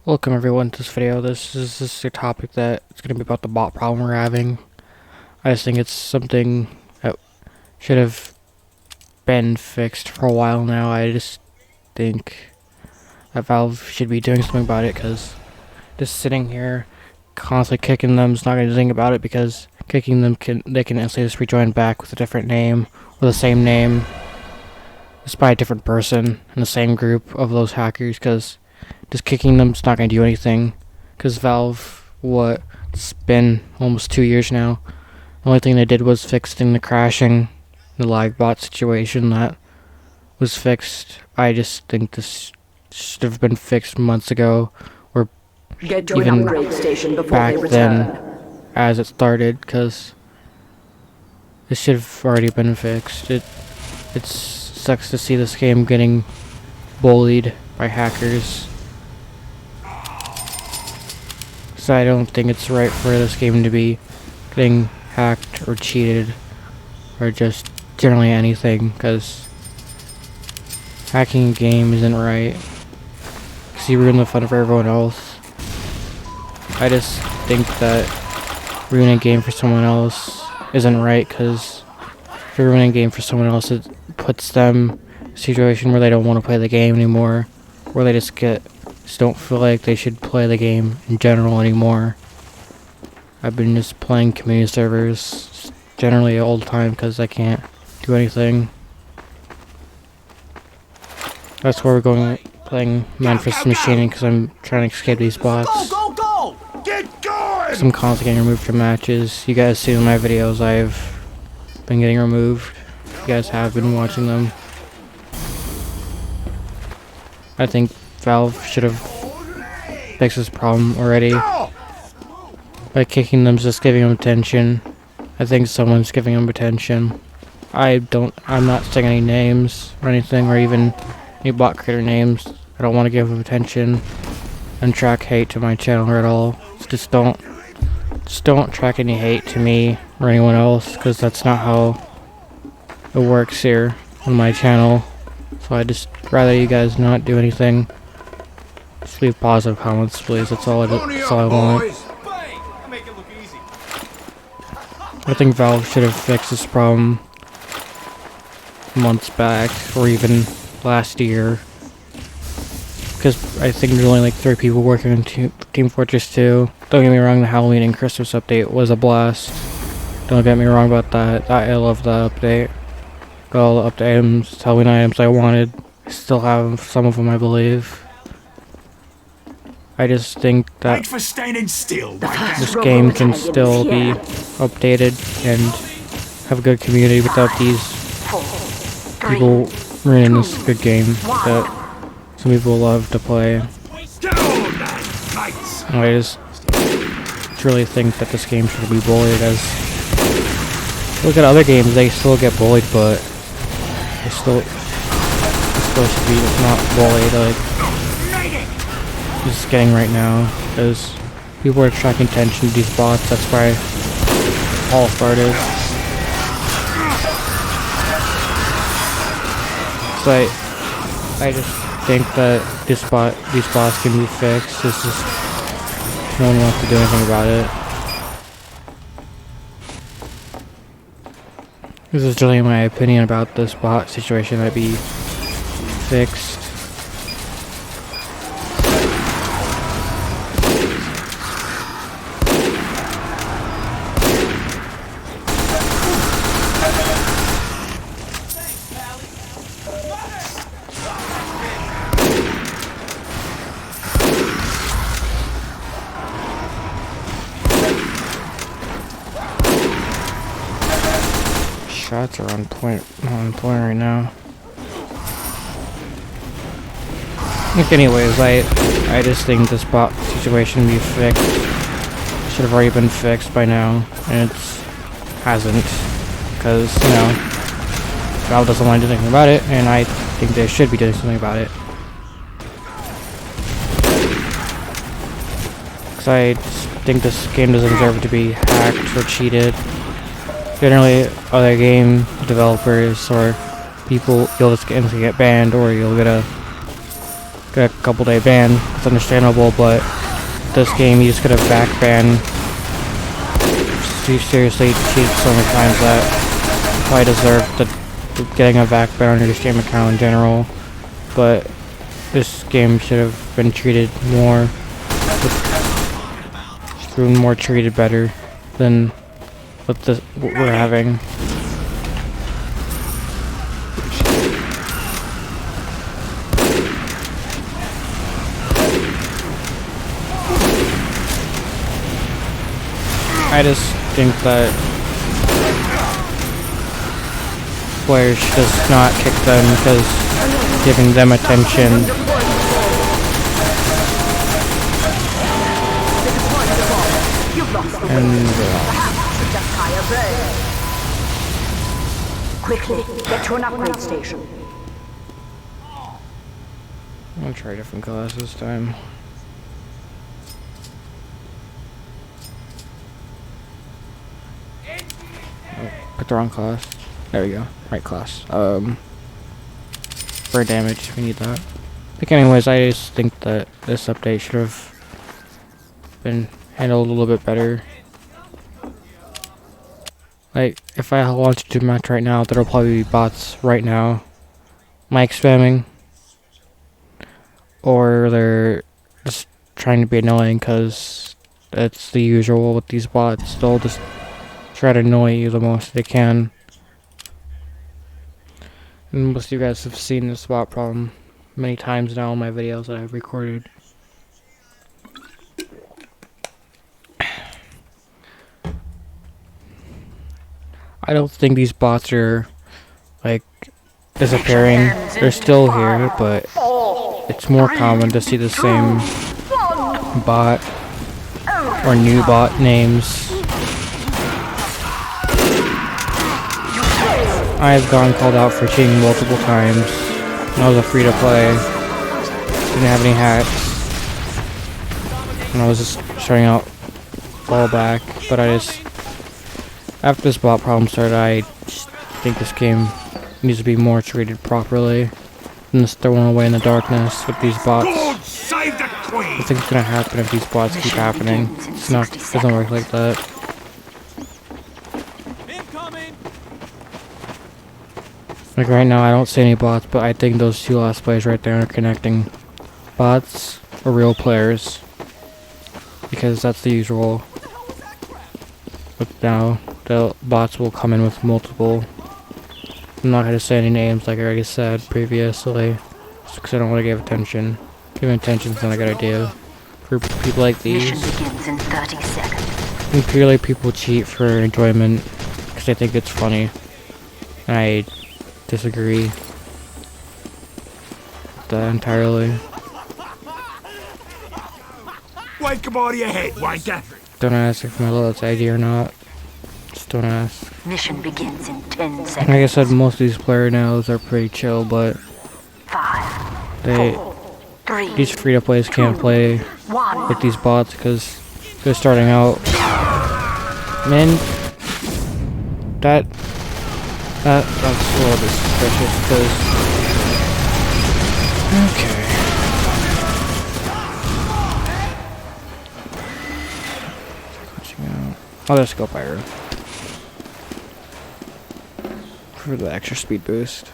Welcome everyone to this video. This is a topic that it's going to be about the bot problem we're having. I just think it's something that should have been fixed for a while now. I just think that Valve should be doing something about it, because just sitting here constantly kicking them is not going to do anything about it, because kicking them they can instantly just rejoin back with a different name or the same name just by a different person in the same group of those hackers, because just kicking them is not going to do anything. Because Valve, it's been almost 2 years now. The only thing they did was fixing the crashing, the lag bot situation that was fixed. I just think this should have been fixed months ago, or even back then as it started, because this should have already been fixed. It sucks to see this game getting bullied by hackers. So I don't think it's right for this game to be getting hacked or cheated or just generally anything, because hacking a game isn't right, because you ruin the fun for everyone else. I just think that ruining a game for someone else isn't right, because if you're ruining a game for someone else, it puts them in a situation where they don't want to play the game anymore, where they just don't feel like they should play the game in general anymore. I've been just playing community servers generally all the time because I can't do anything. That's where we're going, playing Manifest Machining, because I'm trying to escape these bots. Go! Get going! I'm constantly getting removed from matches. You guys see in my videos I've been getting removed. You guys have been watching them. I think Valve should have fixed this problem already. By kicking them, just giving them attention. I think someone's giving them attention. I'm not saying any names or anything, or even any bot creator names. I don't want to give them attention and track hate to my channel at all. Just don't track any hate to me or anyone else, because that's not how it works here on my channel. So I just rather you guys not do anything. Just leave positive comments, please. That's all I want. I think Valve should have fixed this problem months back, or even last year. Because I think there's only like 3 people working on Team Fortress 2. Don't get me wrong, the Halloween and Christmas update was a blast. Don't get me wrong about that. I love that update. Got all the Halloween items I wanted. I still have some of them, I believe. I just think that this game can still be updated and have a good community without these people ruining this good game that some people love to play. And I just really think that this game should be bullied. As look at other games, they still get bullied, but they still should be not bullied like just getting right now, because people are attracting attention to these bots. That's why all started. So I just think that these bots can be fixed. It's just no one wants to do anything about it. This is generally my opinion about this bot situation that be fixed. Shots are on point right now. Anyways, I just think this bot situation be fixed. Should have already been fixed by now, and it hasn't, because Valve doesn't want to do anything about it, and I think they should be doing something about it. Because I just think this game doesn't deserve to be hacked or cheated. Generally, other game developers or people, you'll just get banned, or you'll get a get a couple day ban. It's understandable, but this game you just get a back ban. You seriously cheat so many times that you probably deserve getting a back ban on your Steam account in general. But this game should have been treated more, treated better than what we're having. I just think that players should just not kick them because giving them attention. And quickly get to an upgrade station. I'll try a different class this time. Put the wrong class. There we go. Right class. For damage, we need that. Anyways, I just think that this update should have been handled a little bit better. Like, if I launch a match right now, there'll probably be bots right now. Mic spamming. Or they're just trying to be annoying because it's the usual with these bots. They'll just try to annoy you the most they can. And most of you guys have seen this bot problem many times now in my videos that I've recorded. I don't think these bots are like disappearing. They're still here, but it's more common to see the same bot or new bot names. I've gotten called out for cheating multiple times. When I was a free-to-play, didn't have any hacks, and I was just starting out fallback. But after this bot problem started, I just think this game needs to be more treated properly than just throwing away in the darkness with these bots. God save the Queen! Nothing's gonna happen if these bots keep happening. It doesn't work like that. Like right now, I don't see any bots, but I think those two last plays right there are connecting bots or real players, because that's the usual. But now the bots will come in with multiple. I'm not going to say any names like I already said previously, because I don't want to give attention. Giving attention's not a good idea for people like these. Mission begins in 30 seconds. And purely people cheat for enjoyment because they think it's funny. And I disagree with that entirely. Wake him out of your head, wanker! Don't ask if my load's ID or not. Just don't ask. Mission begins in 10 seconds. Like I said, most of these player nails are pretty chill, but 5, they 4, 3, these free-to-plays can't play 1. with these bots because they're starting out. Man, that's a little bit suspicious because okay. I'll just go fire for the extra speed boost.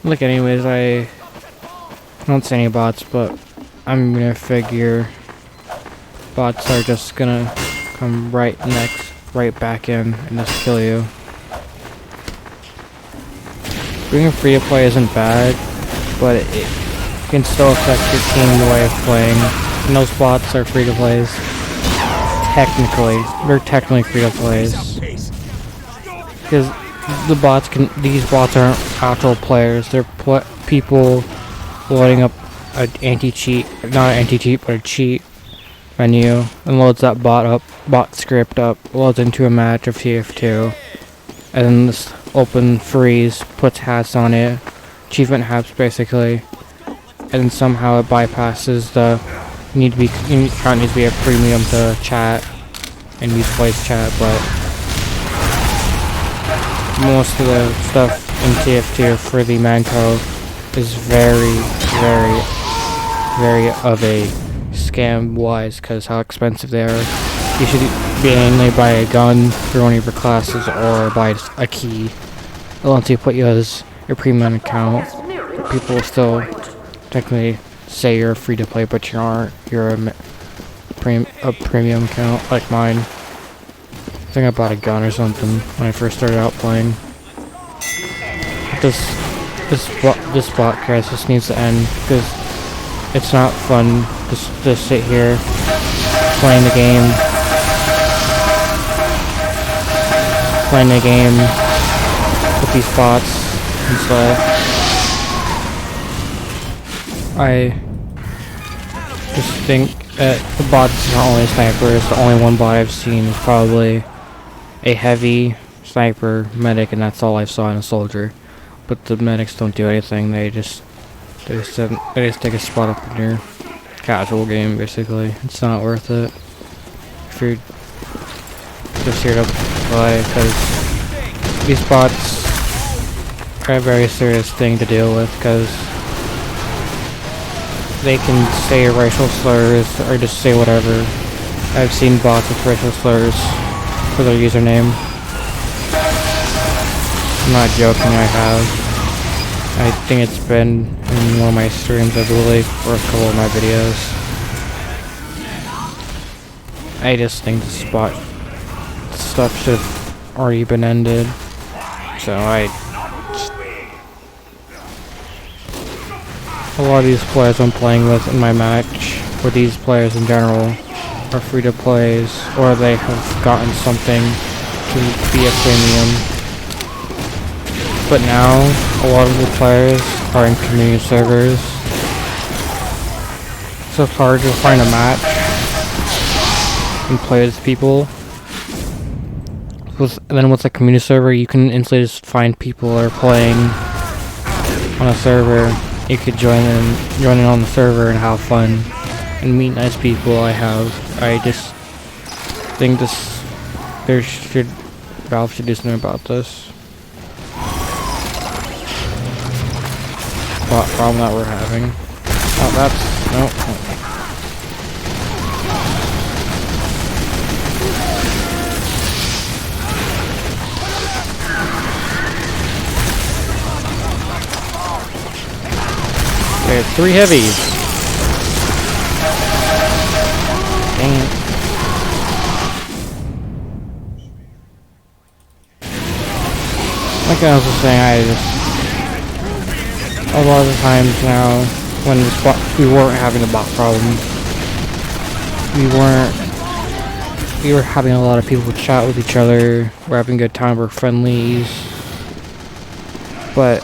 Look, anyways, I don't see any bots, but I'm gonna figure bots are just gonna come right back in and just kill you. Being free to play isn't bad, but it can still affect your team the way of playing. And those bots are free to plays. They're technically free to plays. Because these bots aren't actual players. They're people loading up an anti-cheat, not an anti-cheat, but a cheat menu, and loads that bot script up, loads into a match of TF2, and then this open freeze puts hats on it, achievement hats basically, and then somehow it bypasses the account needs to be a premium to chat and use voice chat, but most of the stuff in TF2 for the Manco is very very, very of a scam wise, because how expensive they are. You should mainly buy a gun for one of your classes or buy a key. Once you put you as your premium account, people will still technically say you're free to play, but you aren't. You're a premium account like mine. I think I bought a gun or something when I first started out playing. This bot crash just needs to end, because it's not fun to sit here playing the game with these bots and stuff. I just think that the bots are only snipers. The only one bot I've seen is probably a heavy sniper medic, and that's all I saw in a soldier. But the medics don't do anything. They just take a spot up in your casual game. Basically, it's not worth it if you're just here to play, because these bots are a very serious thing to deal with, because they can say racial slurs or just say whatever. I've seen bots with racial slurs for their username. I'm not joking, I have. I think it's been in one of my streams, I believe, or a couple of my videos. I just think the stuff should have already been ended. So a lot of these players I'm playing with in my match, or these players in general, are free to plays, or they have gotten something to be a premium. But now, a lot of the players are in community servers, so it's hard to find a match and play with people. And then with a community server, you can instantly just find people that are playing on a server. You could join in on the server and have fun and meet nice people. I just think Valve should do something about this problem that we're having. Oh, that's no. Okay, 3 heavies. Dang it. Like I was just saying, a lot of the times now, when we weren't having a bot problem, we were having a lot of people chat with each other, we're having a good time, we're friendlies. But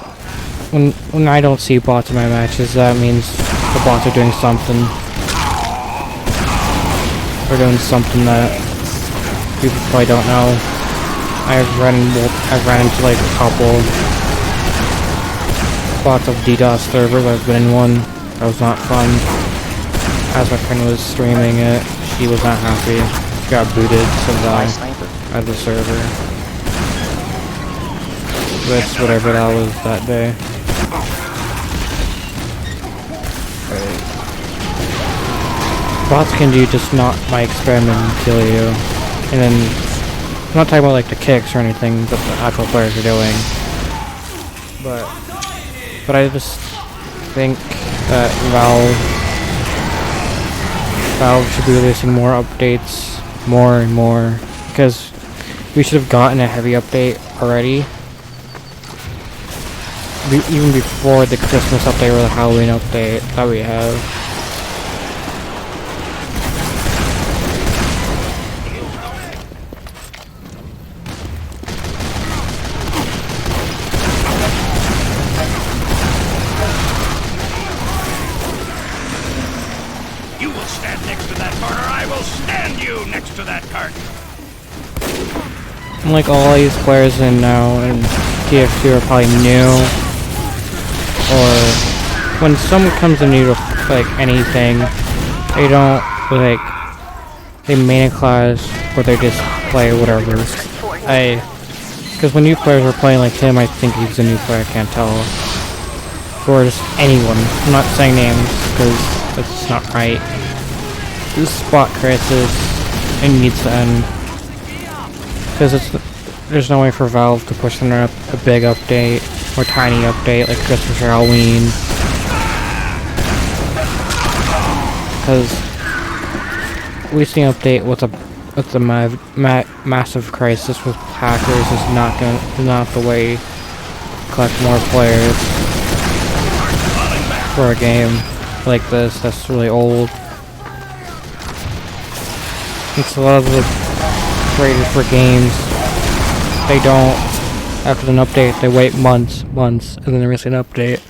when I don't see bots in my matches, that means the bots are doing something. They're doing something that people probably don't know. I've run into like a couple bots of DDoS servers. I've been in one. That was not fun. As my friend was streaming it, she was not happy. She got booted somehow out of the server. That's whatever that was that day. Bots can do just not my experiment and kill you. And then, I'm not talking about like the kicks or anything that the actual players are doing. But I just think that Valve should be releasing more updates, more and more, because we should have gotten a heavy update already. Even before the Christmas update or the Halloween update that we have. You will stand next to that cart, or I will stand you next to that cart. And like all these players in now and TF2 are probably new. Or when someone comes to new to like anything, they don't like they main a class or they just play whatever. Because when new players are playing like him, I think he's a new player. I can't tell. or just anyone. I'm not saying names because that's not right. This bot crisis, it needs to end because there's no way for Valve to push them a big update or tiny update like Christmas or Halloween, because releasing an update with a massive crisis with hackers is not the way to collect more players for a game like this that's really old. It's a lot of the creators for games, they don't, after an update, they wait months, and then they release an update.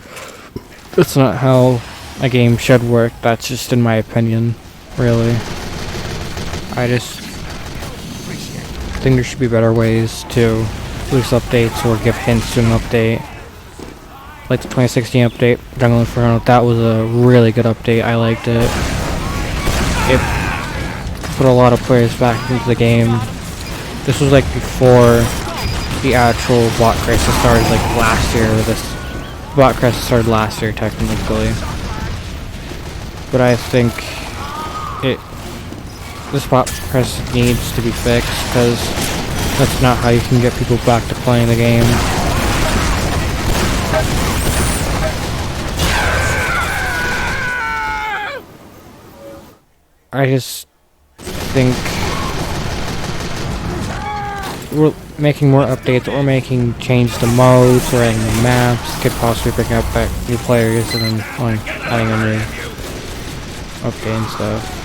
That's not how a game should work. That's just in my opinion, really. I just think there should be better ways to release updates or give hints to an update. Like the 2016 update, Jungle Inferno, that was a really good update. I liked it. It put a lot of players back into the game. This was like before the actual bot crisis started, like last year. This bot crisis started last year, technically. But I think this bot crisis needs to be fixed, because that's not how you can get people back to playing the game. I just think we're making more updates, or making changes to modes, or adding new maps, could possibly bring up back new players, and then adding a new update and stuff.